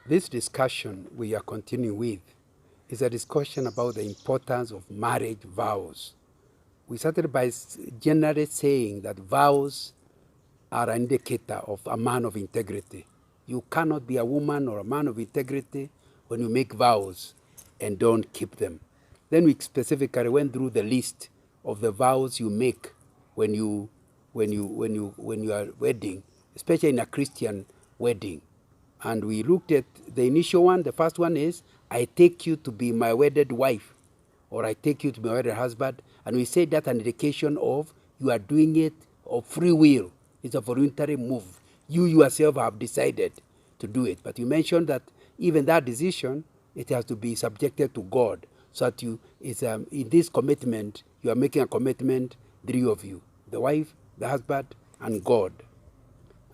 This discussion we are continuing with is a discussion about the importance of marriage vows. We started by generally saying that vows are an indicator of a man of integrity. You cannot be a woman or a man of integrity when you make vows and don't keep them. Then we specifically went through the list of the vows you make when you are wedding, especially in a Christian wedding. And we looked at the initial one. The first one is, I take you to be my wedded wife, or I take you to be my wedded husband. And we say that's an indication of you are doing it of free will. It's a voluntary move. You yourself have decided to do it. But you mentioned that even that decision, it has to be subjected to God. So that in this commitment, you are making a commitment, three of you, the wife, the husband, and God.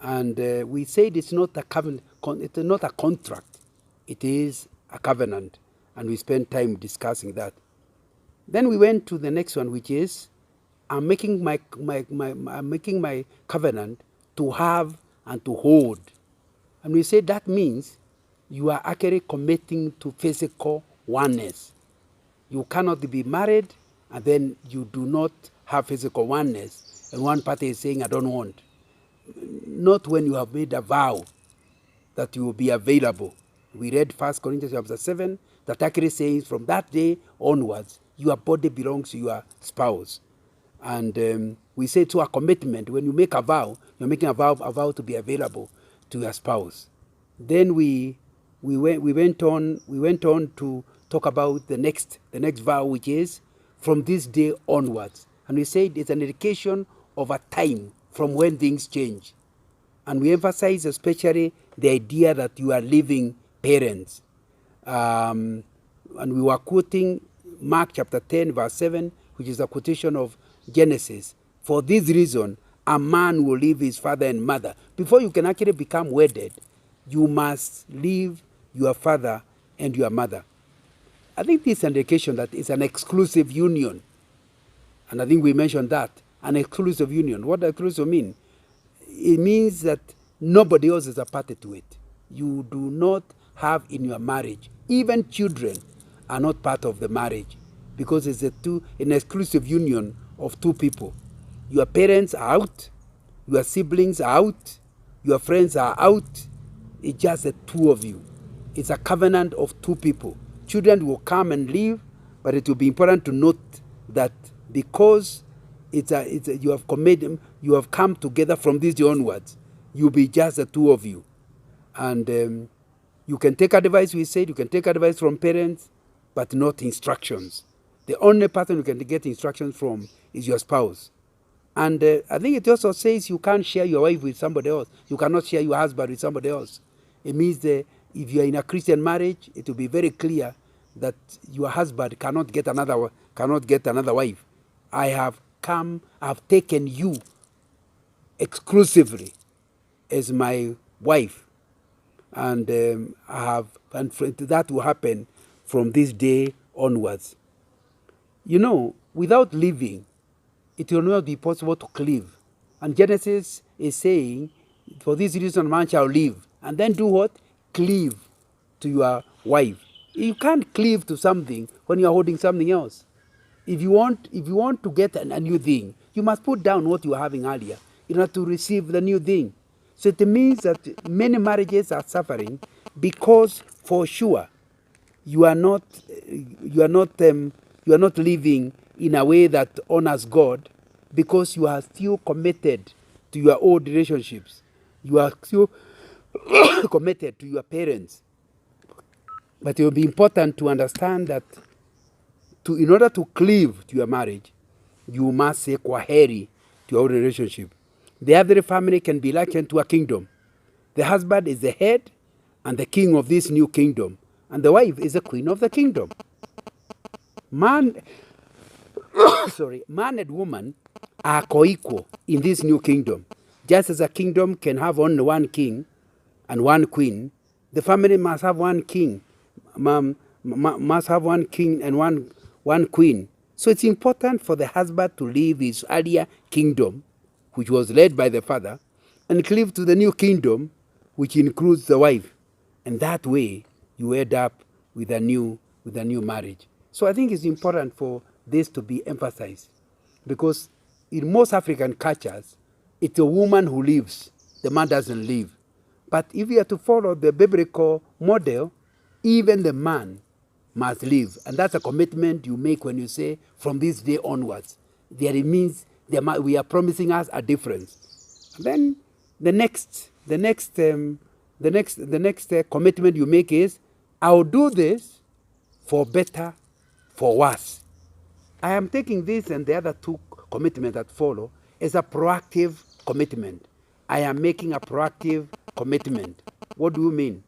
And we said it's not a covenant, it's not a contract, it is a covenant. And we spent time discussing that. Then we went to the next one, which is I'm making my covenant to have and to hold. And we said that means you are actually committing to physical oneness. You cannot be married and then you do not have physical oneness, and one party is saying, I don't want. Not when you have made a vow that you will be available. We read 1 Corinthians chapter 7, that actually says from that day onwards, your body belongs to your spouse. And we say to a commitment, when you make a vow, you're making a vow to be available to your spouse. Then we went on to talk about the next vow, which is from this day onwards. And we said it's an indication of a time from when things change. And we emphasize especially the idea that you are living parents. And we were quoting Mark chapter 10, verse 7, which is a quotation of Genesis. For this reason, a man will leave his father and mother. Before you can actually become wedded, you must leave your father and your mother. I think this is an indication that it's an exclusive union. And I think we mentioned that, an exclusive union. What does exclusive mean? It means that nobody else is a party to it. You do not have in your marriage, even children are not part of the marriage, because it's an exclusive union of two people. Your parents are out, your siblings are out, your friends are out. It's just the two of you. It's a covenant of two people. Children will come and leave, but it will be important to note that because you have committed, you have come together from this day onwards, you'll be just the two of you. And you can take advice, we said, you can take advice from parents, but not instructions. The only person you can get instructions from is your spouse. And I think it also says you can't share your wife with somebody else. You cannot share your husband with somebody else. It means that if you are in a Christian marriage, it will be very clear that your husband cannot get another wife. I have taken you exclusively as my wife, and that will happen from this day onwards. You know, without living, it will not be possible to cleave. And Genesis is saying, for this reason man shall live. And then do what? Cleave to your wife. You can't cleave to something when you are holding something else. If you want to get a new thing, you must put down what you were having earlier in order to receive the new thing. So it means that many marriages are suffering because, for sure, you are not living in a way that honors God, because you are still committed to your old relationships. You are still committed to your parents. But it will be important to understand that in order to cleave to your marriage, you must say kwaheri to your old relationship. The other family can be likened to a kingdom. The husband is the head and the king of this new kingdom, and the wife is the queen of the kingdom. Man and woman are co-equal in this new kingdom. Just as a kingdom can have only one king and one queen, the family must have one king, must have one king and one queen. So it's important for the husband to leave his earlier kingdom, which was led by the father, and cleave to the new kingdom, which includes the wife. And that way, you end up with a new marriage. So I think it's important for this to be emphasized, because in most African cultures, it's a woman who lives, the man doesn't live. But if you are to follow the biblical model, even the man must live. And that's a commitment you make when you say, from this day onwards. There it means we are promising us a difference. And then the next commitment you make is, I'll do this for better, for worse. I am taking this and the other two commitments that follow as a proactive commitment. I am making a proactive commitment. What do you mean?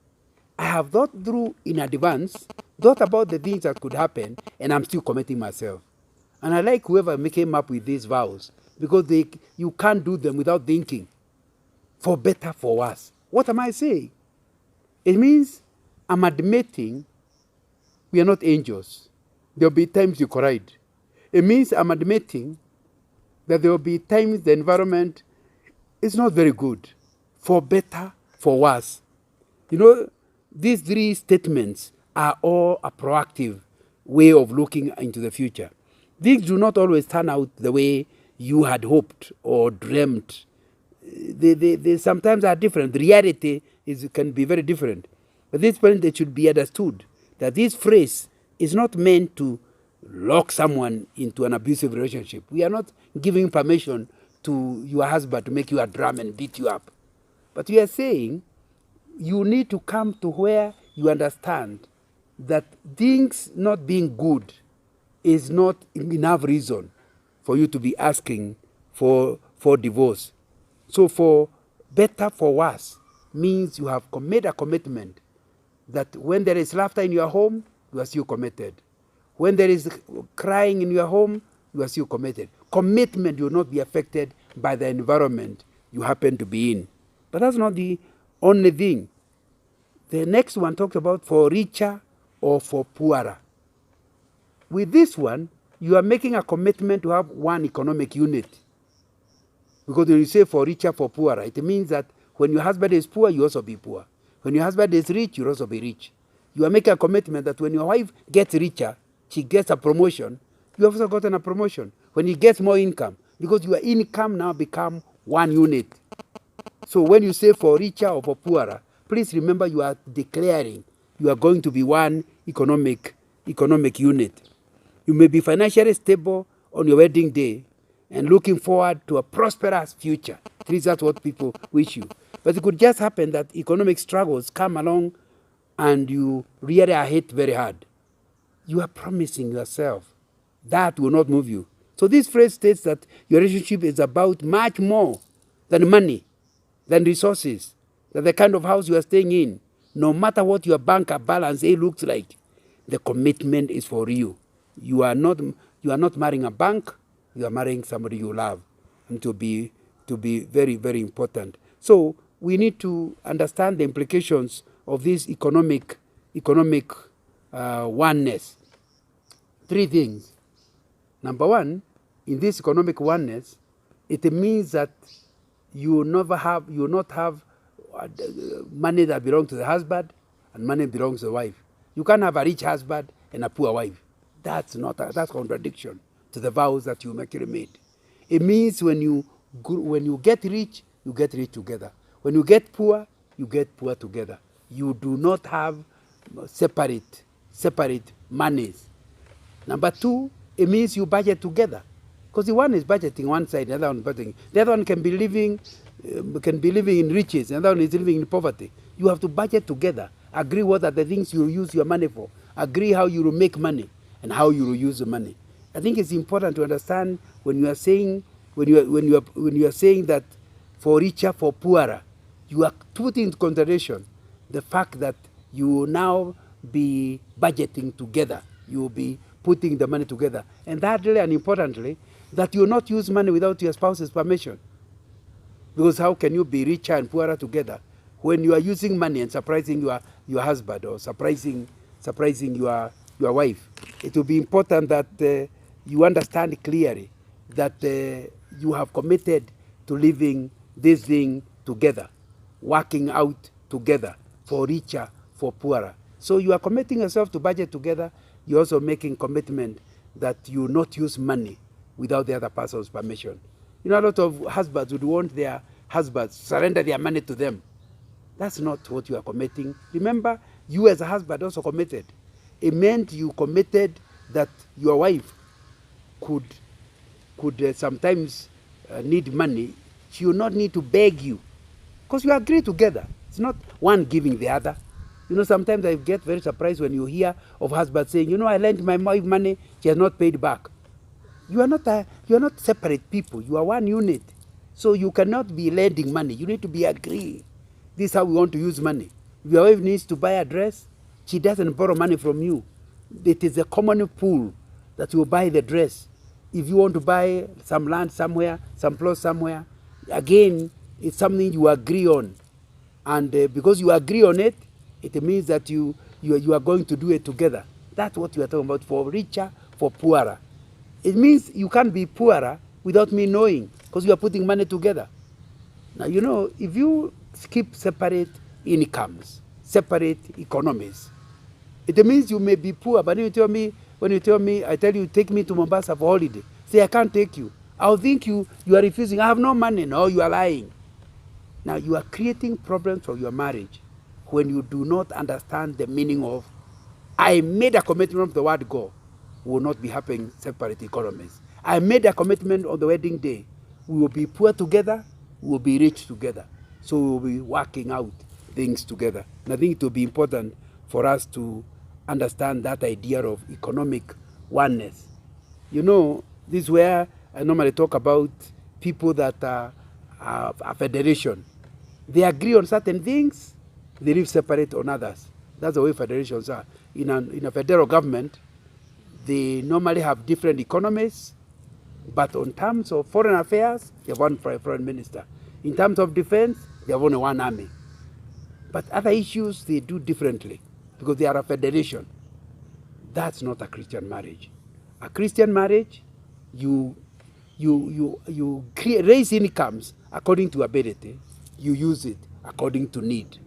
I have thought through in advance, thought about the things that could happen, and I'm still committing myself. And I like whoever came up with these vows, because you can't do them without thinking. For better, for worse. What am I saying? It means I'm admitting we are not angels. There will be times you collide. It means I'm admitting that there will be times the environment is not very good. For better, for worse. You know, these three statements are all a proactive way of looking into the future. Things do not always turn out the way you had hoped or dreamt. They sometimes are different. The reality can be very different. But this point, it should be understood that this phrase is not meant to lock someone into an abusive relationship. We are not giving permission to your husband to make you a drum and beat you up. But we are saying you need to come to where you understand that things not being good is not enough reason for you to be asking for divorce. So for better, for worse, means you have made a commitment that when there is laughter in your home, you are still committed. When there is crying in your home, you are still committed. Commitment will not be affected by the environment you happen to be in. But that's not the only thing. The next one talks about for richer or for poorer. With this one, you are making a commitment to have one economic unit. Because when you say for richer, for poorer, it means that when your husband is poor, you also be poor. When your husband is rich, you also be rich. You are making a commitment that when your wife gets richer, she gets a promotion, you have also gotten a promotion. When he gets more income, because your income now become one unit. So when you say for richer or for poorer, please remember you are declaring you are going to be one economic unit. You may be financially stable on your wedding day and looking forward to a prosperous future. At least that's what people wish you. But it could just happen that economic struggles come along and you really are hit very hard. You are promising yourself that will not move you. So this phrase states that your relationship is about much more than money, than resources, than the kind of house you are staying in. No matter what your bank balance looks like, the commitment is for you. You are not marrying a bank, you are marrying somebody you love, and to be very, very important. So we need to understand the implications of this economic oneness. Three things. Number one, in this economic oneness, it means that you will not have money that belongs to the husband and money belongs to the wife. You can't have a rich husband and a poor wife. That's contradiction to the vows that you actually made. It means when you get rich, you get rich together. When you get poor, you get poor together. You do not have separate monies. Number two, it means you budget together. Because the one is budgeting one side, the other one budgeting. The other one can be living in riches, the other one is living in poverty. You have to budget together. Agree what are the things you will use your money for. Agree how you will make money and how you will use the money. I think it's important to understand when you are saying that for richer, for poorer, you are putting into consideration the fact that you will now be budgeting together. You will be putting the money together. And thirdly and importantly, that you will not use money without your spouse's permission. Because how can you be richer and poorer together when you are using money and surprising your husband or surprising your wife? It will be important that you understand clearly that you have committed to living this thing together, working out together for richer, for poorer. So you are committing yourself to budget together. You're also making commitment that you will not use money without the other person's permission. You know, a lot of husbands would want their husbands surrender their money to them. That's not what you are committing. Remember, you as a husband also committed. It meant you committed that your wife could sometimes need money. She will not need to beg you, because you agree together. It's not one giving the other. You know, sometimes I get very surprised when you hear of husbands saying, you know, I lent my wife money, she has not paid back. You are not separate people. You are one unit. So you cannot be lending money. You need to be agreeing. This is how we want to use money. If your wife needs to buy a dress, she doesn't borrow money from you. It is a common pool that you buy the dress. If you want to buy some land somewhere, some plot somewhere, again, it's something you agree on. And because you agree on it, it means that you are going to do it together. That's what you are talking about, for richer, for poorer. It means you can't be poorer without me knowing, because you are putting money together. Now, you know, if you keep separate incomes, separate economies, it means you may be poor, but when you tell me, I tell you, take me to Mombasa for holiday, say, I can't take you. I'll think you are refusing. I have no money. No, you are lying. Now, you are creating problems for your marriage when you do not understand the meaning of, I made a commitment of the word go. We will not be having separate economies. I made a commitment on the wedding day. We will be poor together, we will be rich together. So we will be working out things together. And I think it will be important for us to understand that idea of economic oneness. You know, this is where I normally talk about people that are a federation. They agree on certain things, they live separate on others. That's the way federations are. In a federal government, they normally have different economies, but on terms of foreign affairs, they have one foreign minister. In terms of defense, they have only one army. But other issues, they do differently because they are a federation. That's not a Christian marriage. A Christian marriage, you raise incomes according to ability, you use it according to need.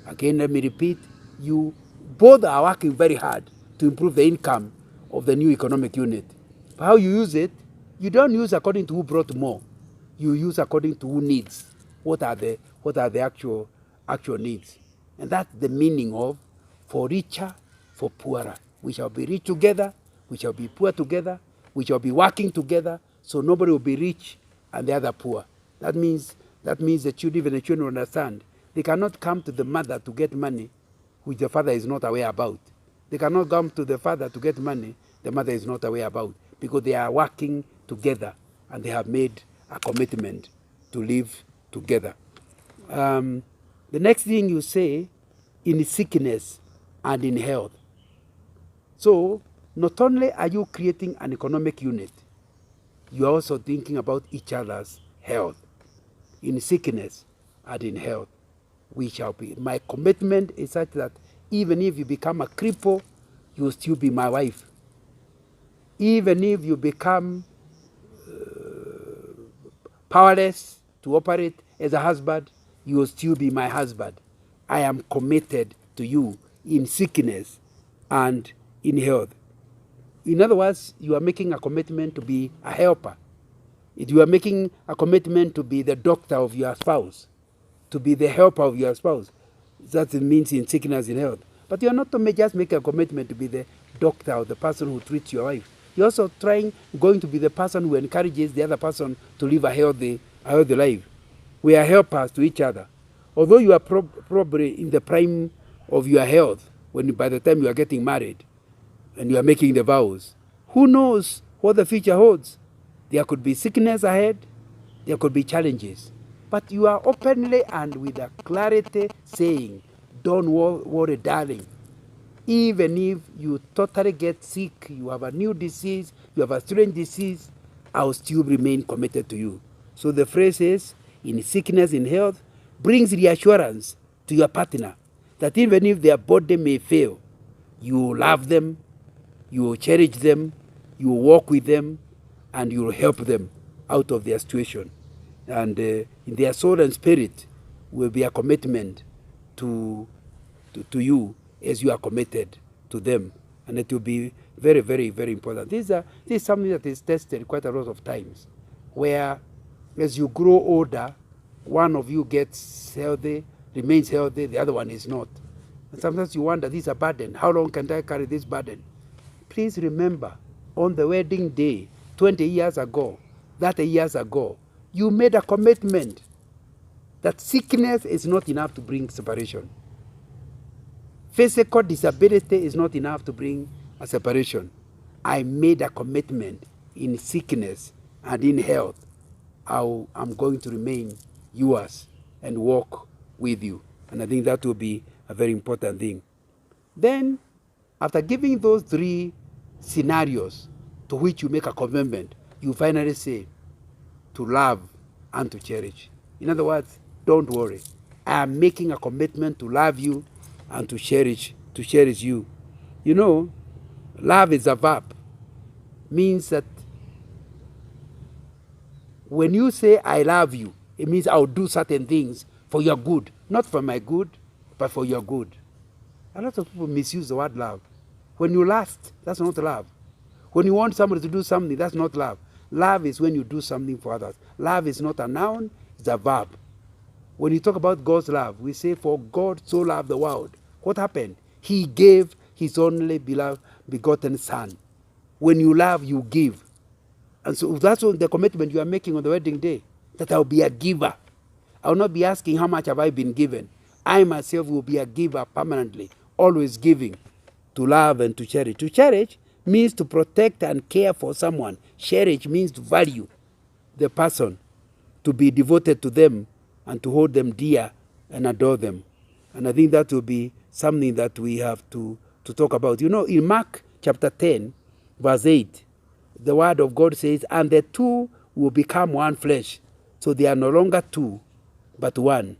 Again, let me repeat, you both are working very hard to improve the income of the new economic unit. But how you use it, you don't use according to who brought more. You use according to who needs. What are the actual needs? And that's the meaning of for richer, for poorer. We shall be rich together, we shall be poor together, we shall be working together, so nobody will be rich and the other poor. That means the children understand. They cannot come to the mother to get money which the father is not aware about. They cannot come to the father to get money the mother is not aware about, because they are working together and they have made a commitment to live together. The next thing you say, in sickness and in health. So not only are you creating an economic unit, you are also thinking about each other's health. In sickness and in health, we shall be. My commitment is such that even if you become a cripple, you will still be my wife. Even if you become powerless to operate as a husband, you will still be my husband. I am committed to you in sickness and in health. In other words, you are making a commitment to be a helper. You are making a commitment to be the doctor of your spouse, to be the helper of your spouse. That means in sickness and health. But you are not to just make a commitment to be the doctor or the person who treats your wife. You're also going to be the person who encourages the other person to live a healthy life. We are helpers to each other. Although you are probably in the prime of your health, by the time you are getting married and you are making the vows, who knows what the future holds? There could be sickness ahead, there could be challenges. But you are openly and with a clarity saying, don't worry, darling. Even if you totally get sick, you have a new disease, you have a strange disease, I will still remain committed to you. So the phrase is, in sickness, in health, brings reassurance to your partner that even if their body may fail, you will love them, you will cherish them, you will walk with them, and you will help them out of their situation. And in their soul and spirit will be a commitment to to you as you are committed to them. And it will be very, very, very important. This is something that is tested quite a lot of times, where as you grow older, one of you gets healthy, remains healthy, the other one is not. And sometimes you wonder, this is a burden. How long can I carry this burden? Please remember, on the wedding day, 20 years ago, 30 years ago, you made a commitment that sickness is not enough to bring separation. Physical disability is not enough to bring a separation. I made a commitment in sickness and in health. I'm going to remain yours and walk with you. And I think that will be a very important thing. Then, after giving those three scenarios to which you make a commitment, you finally say, to love and to cherish. In other words, don't worry. I am making a commitment to love you and to cherish you. You know, love is a verb. Means that when you say I love you, it means I'll do certain things for your good. Not for my good, but for your good. A lot of people misuse the word love. When you lust, that's not love. When you want somebody to do something, that's not love. Love is when you do something for others. Love is not a noun, it's a verb. When you talk about God's love, we say, for God so loved the world. What happened? He gave his only beloved begotten son. When you love, you give. And so that's the commitment you are making on the wedding day, that I will be a giver. I will not be asking how much have I been given. I myself will be a giver permanently, always giving, to love and to cherish. To cherish means to protect and care for someone. Cherish means to value the person, to be devoted to them, and to hold them dear and adore them. And I think that will be something that we have to talk about. You know, in Mark chapter 10, verse 8, the word of God says, and the two will become one flesh. So they are no longer two, but one.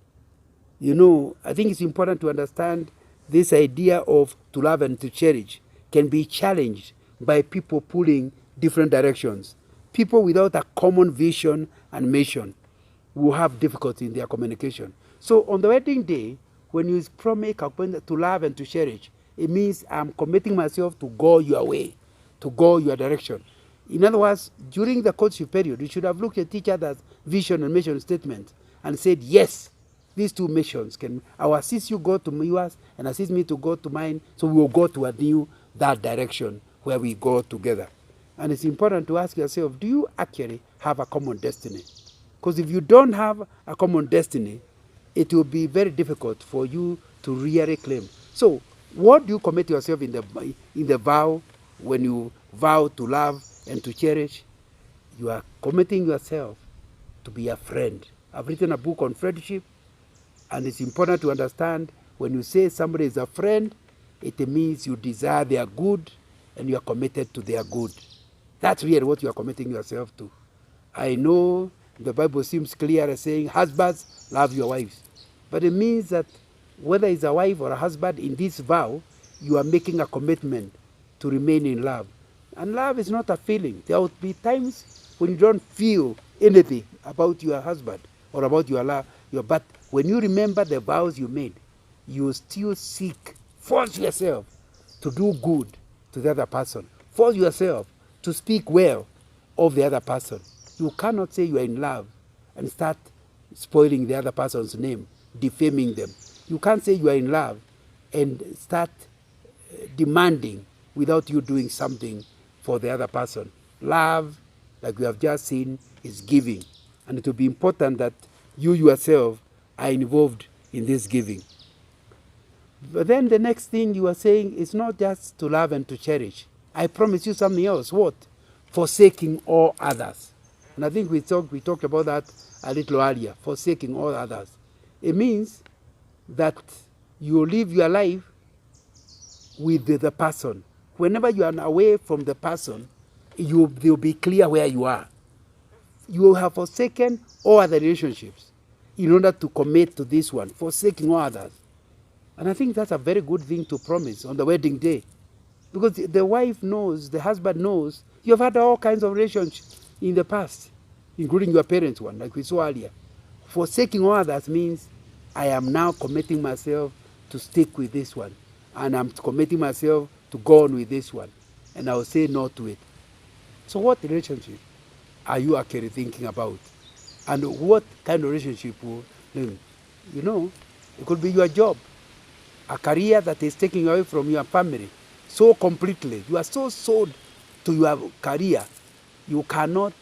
You know, I think it's important to understand this idea of to love and to cherish can be challenged by people pulling different directions. People without a common vision and mission will have difficulty in their communication. So on the wedding day, when you promise to love and to cherish, it means I'm committing myself to go your way, to go your direction. In other words, during the courtship period, you should have looked at each other's vision and mission statement and said, yes, these two missions I will assist you go to yours and assist me to go to mine, so we will go to that direction where we go together. And it's important to ask yourself, do you actually have a common destiny? Because if you don't have a common destiny, it will be very difficult for you to really claim. So, what do you commit yourself in the vow when you vow to love and to cherish? You are committing yourself to be a friend. I've written a book on friendship, and it's important to understand when you say somebody is a friend, it means you desire their good and you are committed to their good. That's really what you are committing yourself to. I know the Bible seems clear as saying, husbands, love your wives. But it means that whether it's a wife or a husband, in this vow, you are making a commitment to remain in love. And love is not a feeling. There will be times when you don't feel anything about your husband or about your love. But when you remember the vows you made, you still force yourself to do good to the other person. Force yourself to speak well of the other person. You cannot say you are in love and start spoiling the other person's name, defaming them. You can't say you are in love and start demanding without you doing something for the other person. Love, like we have just seen, is giving. And it will be important that you yourself are involved in this giving. But then the next thing you are saying is not just to love and to cherish. I promise you something else. What? Forsaking all others. And I think we talked about that a little earlier. Forsaking all others. It means that you live your life with the person. Whenever you are away from the person, they'll be clear where you are. You have forsaken all other relationships in order to commit to this one, forsaking all others. And I think that's a very good thing to promise on the wedding day. Because the wife knows, the husband knows, you have had all kinds of relationships in the past, including your parents' one, like we saw earlier. Forsaking all others means I am now committing myself to stick with this one, and I'm committing myself to go on with this one, and I'll say no to it. So what relationship are you actually thinking about? And what kind of relationship will, you know, it could be your job, a career that is taking you away from your family so completely. You are so sold to your career, you cannot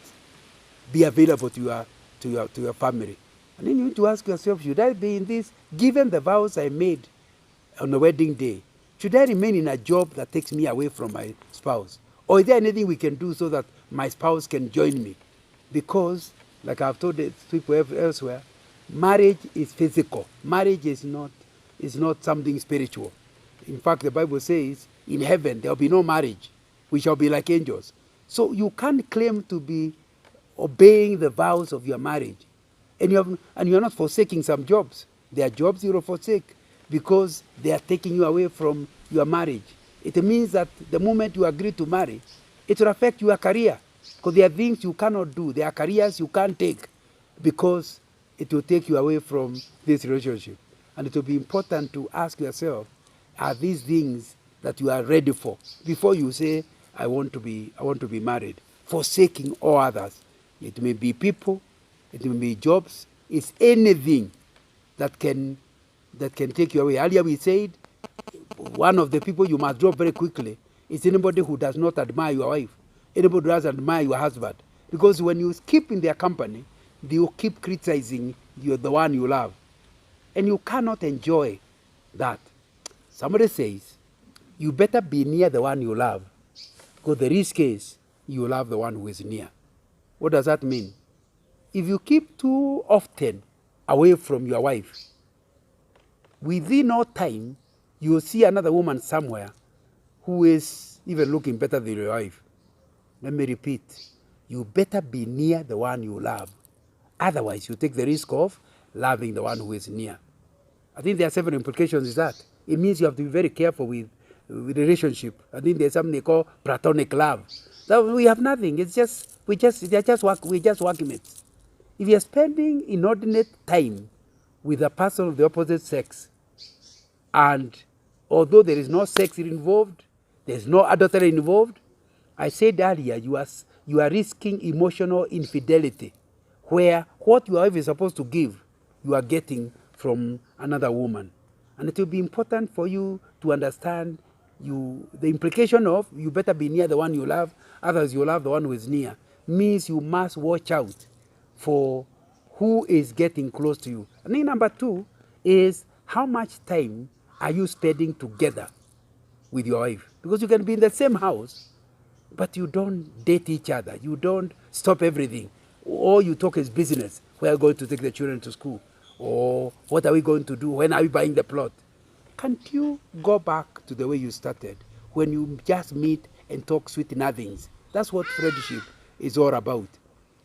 be available to your family. And then you need to ask yourself, should I be in this, given the vows I made on the wedding day? Should I remain in a job that takes me away from my spouse? Or is there anything we can do so that my spouse can join me? Because, like I've told people elsewhere, marriage is physical. Marriage is not something spiritual. In fact, the Bible says, in heaven there will be no marriage. We shall be like angels. So you can't claim to be obeying the vows of your marriage, and you're not forsaking some jobs. There are jobs you will forsake because they are taking you away from your marriage. It means that the moment you agree to marry, it will affect your career, because there are things you cannot do. There are careers you can't take because it will take you away from this relationship. And it will be important to ask yourself, are these things that you are ready for before you say, I want to be married, forsaking all others. It may be people, it may be jobs, it's anything that can take you away. Earlier we said one of the people you must drop very quickly is anybody who does not admire your wife, anybody who doesn't admire your husband. Because when you keep in their company, they will keep criticizing you, the one you love. And you cannot enjoy that. Somebody says, you better be near the one you love, because the risk is you love the one who is near. What does that mean? If you keep too often away from your wife, within no time, you will see another woman somewhere who is even looking better than your wife. Let me repeat. You better be near the one you love. Otherwise, you take the risk of loving the one who is near. I think there are several implications of that. It means you have to be very careful with relationship. I think there's something they call platonic love. So we have nothing. It's just we're just working it. If you're spending inordinate time with a person of the opposite sex, and although there is no sex involved, there's no adultery involved, I said earlier, you are risking emotional infidelity, where what your wife is supposed to give, you are getting from another woman. And it will be important for you to understand the implication of you better be near the one you love, otherwise you love the one who is near, means you must watch out for who is getting close to you. And then number two is, how much time are you spending together with your wife? Because you can be in the same house, but you don't date each other. You don't stop everything. All you talk is business. Where are we going to take the children to school? Or what are we going to do? When are we buying the plot? Can't you go back to the way you started, when you just meet and talk sweet nothings? That's what friendship is all about.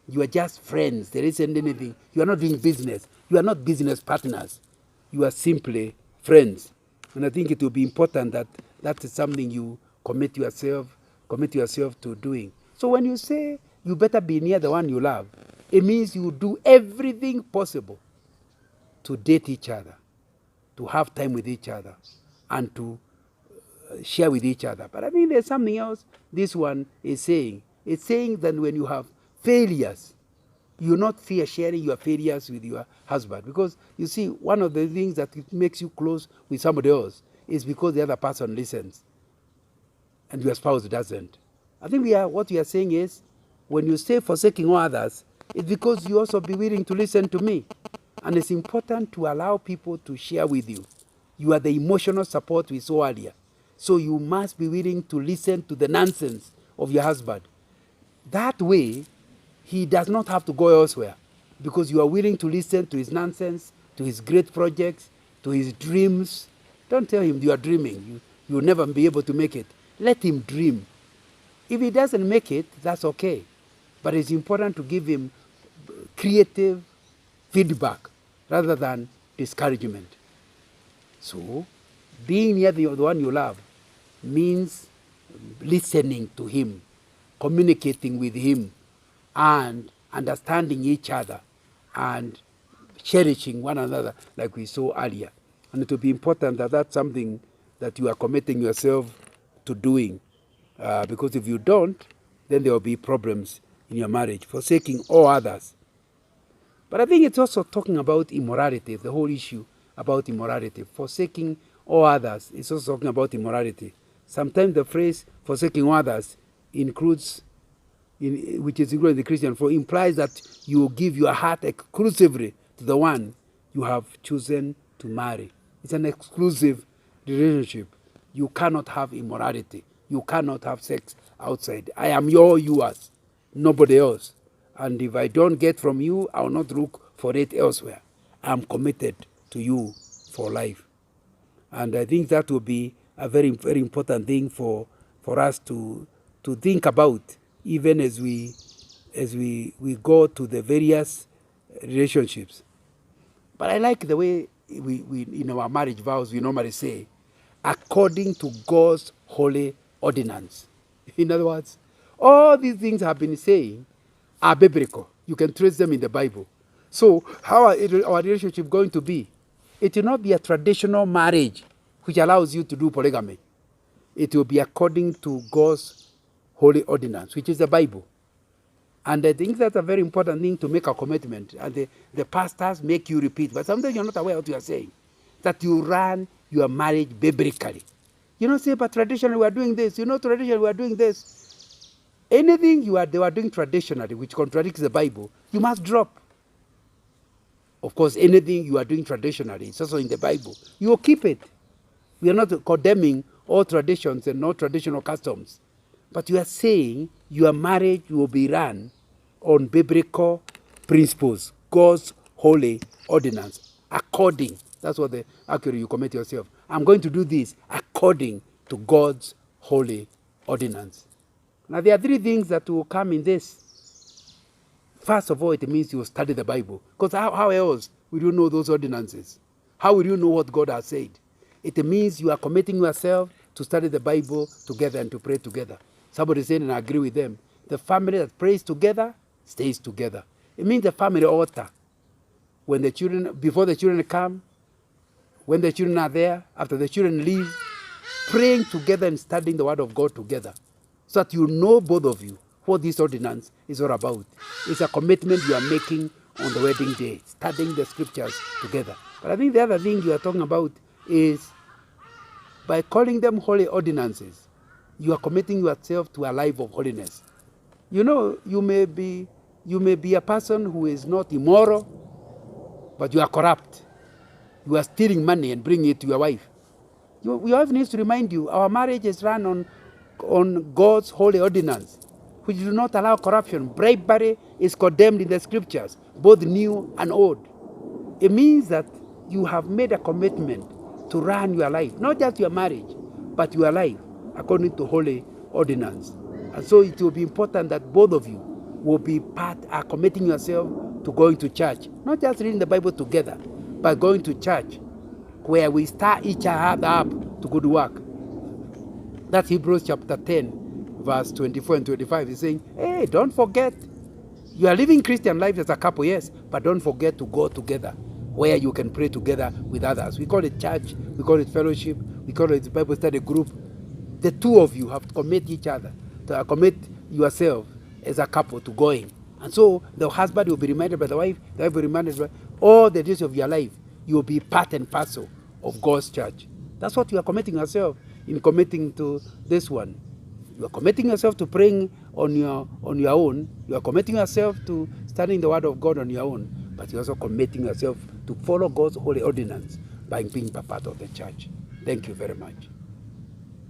You are just friends. There isn't anything. You are not doing business. You are not business partners. You are simply friends. And I think it will be important that that is something you commit yourself to doing. So when you say you better be near the one you love, it means you do everything possible to date each other, to have time with each other, and to share with each other. But I think there's something else this one is saying. It's saying that when you have failures, you not fear sharing your failures with your husband. Because you see, one of the things that makes you close with somebody else is because the other person listens and your spouse doesn't. I think what we are saying is, when you say forsaking all others, it's because you also be willing to listen to me. And it's important to allow people to share with you. You are the emotional support we saw earlier. So you must be willing to listen to the nonsense of your husband. That way, he does not have to go elsewhere, because you are willing to listen to his nonsense, to his great projects, to his dreams. Don't tell him you are dreaming. You'll never be able to make it. Let him dream. If he doesn't make it, that's okay. But it's important to give him creative feedback rather than discouragement. So, being near the one you love means listening to him, communicating with him, and understanding each other, and cherishing one another like we saw earlier. And it will be important that that's something that you are committing yourself to doing. Because if you don't, then there will be problems in your marriage, forsaking all others. But I think it's also talking about immorality, the whole issue about immorality. Forsaking all others is also talking about immorality. Sometimes the phrase forsaking others includes, which is included in the Christian, for implies that you give your heart exclusively to the one you have chosen to marry. It's an exclusive relationship. You cannot have immorality. You cannot have sex outside. I am yours, nobody else. And if I don't get from you, I will not look for it elsewhere. I am committed to you for life. And I think that will be a very, very important thing for us to think about, even as we go to the various relationships. But I like the way we in our marriage vows, we normally say, according to God's holy ordinance. In other words, all these things I've been saying are biblical. You can trace them in the Bible. So how are our relationship going to be? It will not be a traditional marriage which allows you to do polygamy. It will be according to God's holy ordinance, which is the Bible. And I think that's a very important thing to make a commitment. And the pastors make you repeat, but sometimes you're not aware of what you are saying. That you run your marriage biblically. You don't say, but traditionally we are doing this. Traditionally we are doing this. Anything they were doing traditionally which contradicts the Bible, you must drop. Of course, anything you are doing traditionally, it's also in the Bible. You will keep it. We are not condemning all traditions and all traditional customs. But you are saying your marriage will be run on biblical principles, God's holy ordinance, according. That's what actually you commit yourself. I'm going to do this according to God's holy ordinance. Now, there are three things that will come in this. First of all, it means you study the Bible. Because how else will you know those ordinances? How will you know what God has said? It means you are committing yourself to study the Bible together and to pray together. Somebody said, and I agree with them, the family that prays together stays together. It means the family altar. When the children, before the children come, when the children are there, after the children leave, praying together and studying the Word of God together, so that you know, both of you, what this ordinance is all about. It's a commitment you are making on the wedding day, studying the scriptures together. But I think the other thing you are talking about is, by calling them holy ordinances, you are committing yourself to a life of holiness. You may be a person who is not immoral, but you are corrupt. You are stealing money and bringing it to your wife. Your wife needs to remind you, our marriage is run on God's holy ordinance, which do not allow corruption. Bribery is condemned in the scriptures, both new and old. It means that you have made a commitment to run your life, not just your marriage, but your life, according to holy ordinance. And so it will be important that both of you will be are committing yourself to going to church, not just reading the Bible together, but going to church where we start each other up to good work. That's Hebrews chapter 10, verse 24 and 25. He's saying, hey, don't forget, you are living Christian life as a couple, yes, but don't forget to go together where you can pray together with others. We call it church, we call it fellowship, we call it Bible study group. The two of you have to commit each other, to commit yourself as a couple to going. And so the husband will be reminded by the wife will be reminded by all the days of your life. You will be part and parcel of God's church. That's what you are committing yourself in committing to this one. You are committing yourself to praying on your own. You are committing yourself to studying the Word of God on your own. But you're also committing yourself to follow God's holy ordinance by being a part of the church. Thank you very much.